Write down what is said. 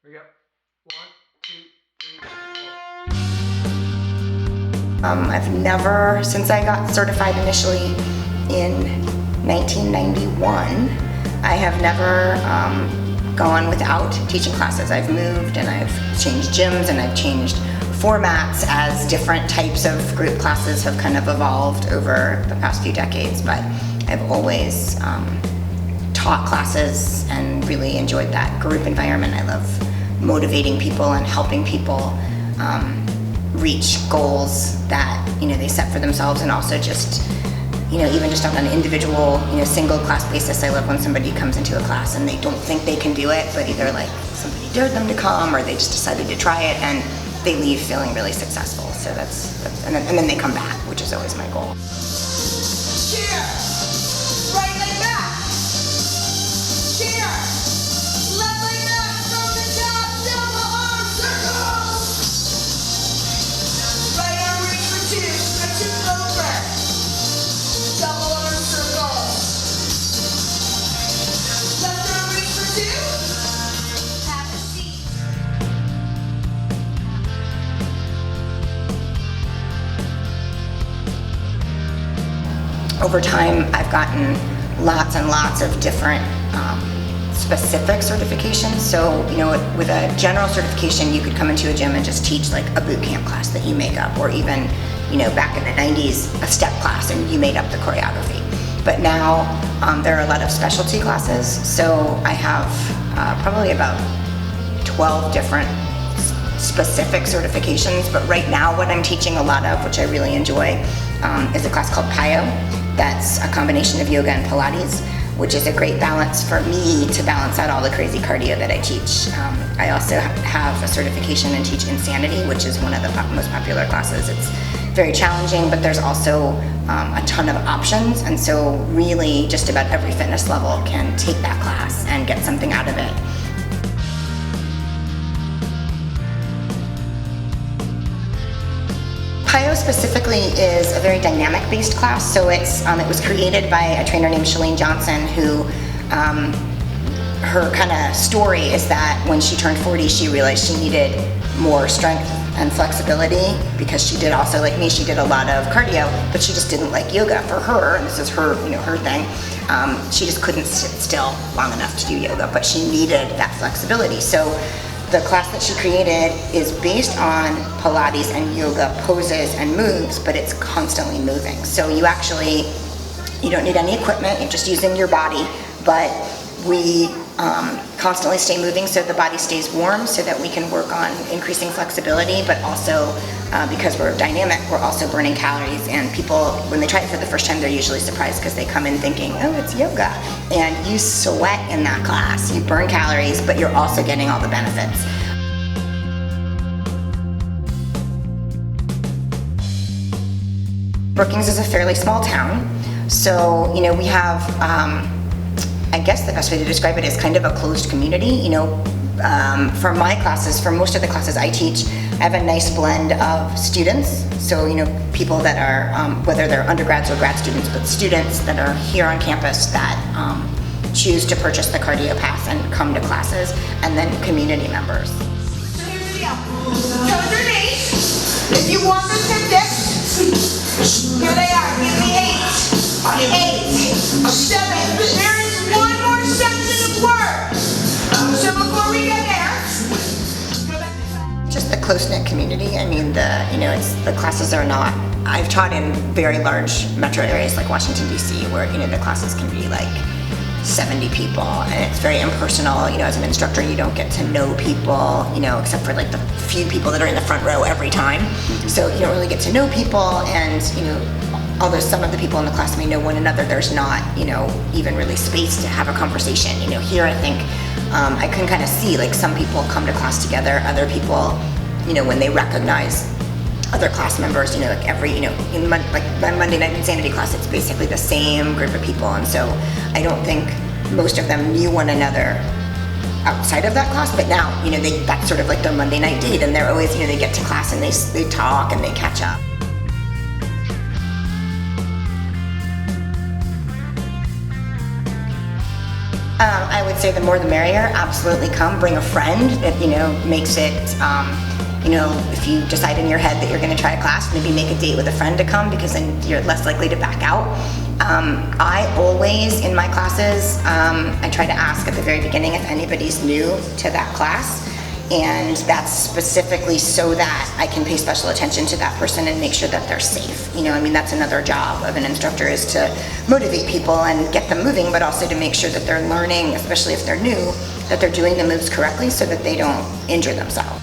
Here we go. 1, 2, 3, 4. I've never, since I got certified initially in 1991, I have never gone without teaching classes. I've moved and I've changed gyms and I've changed formats as different types of group classes have kind of evolved over the past few decades, but I've always taught classes and really enjoyed that group environment. I love motivating people and helping people reach goals that they set for themselves, and also just even just on an individual single class basis. I love when somebody comes into a class and they don't think they can do it, but either like somebody dared them to come or they just decided to try it and they leave feeling really successful. So that's and then they come back, which is always my goal. Cheer! Right leg back! Cheer! Left leg back from the top, double arm circle! Right arm reach for 2, stretch it over. Double arm circle. Left arm reach for 2. Have a seat. Over time, I've gotten lots and lots of different specific certifications. So, with a general certification, you could come into a gym and just teach like a boot camp class that you make up, or even, back in the 90s, a step class and you made up the choreography. But now there are a lot of specialty classes. So I have probably about 12 different specific certifications, but right now what I'm teaching a lot of, which I really enjoy, is a class called PIO. That's a combination of yoga and Pilates, which is a great balance for me to balance out all the crazy cardio that I teach. I also have a certification and teach Insanity, which is one of the most popular classes. It's very challenging, but there's also a ton of options, and so really just about every fitness level can take that class and get something out of it. PIO specifically is a very dynamic-based class, so it was created by a trainer named Shalene Johnson, who her kind of story is that when she turned 40, she realized she needed more strength and flexibility, because she did also, like me, she did a lot of cardio, but she just didn't like yoga. For her, and this is her, her thing, she just couldn't sit still long enough to do yoga, but she needed that flexibility. So the class that she created is based on Pilates and yoga poses and moves, but it's constantly moving. So you don't need any equipment, you're just using your body, but we constantly stay moving so the body stays warm, so that we can work on increasing flexibility, but also because we're dynamic, we're also burning calories. And people, when they try it for the first time, they're usually surprised because they come in thinking, oh, it's yoga. And you sweat in that class, you burn calories, but you're also getting all the benefits. Brookings is a fairly small town, so we have I guess the best way to describe it is kind of a closed community. For my classes, for most of the classes I teach, I have a nice blend of students. So, people that are, whether they're undergrads or grad students, but students that are here on campus that choose to purchase the cardio pass and come to classes, and then community members. So here's the deal. Toes or knees. If you want the statistics, here they are. Give me 8, 7. There is one more section of work. So before we get there, go back to Just the close-knit community. I mean, the classes are not, I've taught in very large metro areas like Washington, D.C., where, the classes can be like 70 people, and it's very impersonal. As an instructor, you don't get to know people, except for like the few people that are in the front row every time. So you don't really get to know people, and, although some of the people in the class may know one another, there's not, even really space to have a conversation. Here I think I can kind of see, like, some people come to class together, other people, when they recognize other class members, like every, in my Monday night insanity class, it's basically the same group of people, and so I don't think most of them knew one another outside of that class, but now, that's sort of like their Monday night date, and they're always, they get to class and they talk and they catch up. I would say the more the merrier. Absolutely come. Bring a friend. It, makes it, if you decide in your head that you're going to try a class, maybe make a date with a friend to come, because then you're less likely to back out. I always, in my classes, I try to ask at the very beginning if anybody's new to that class. And that's specifically so that I can pay special attention to that person and make sure that they're safe. That's another job of an instructor, is to motivate people and get them moving, but also to make sure that they're learning, especially if they're new, that they're doing the moves correctly so that they don't injure themselves.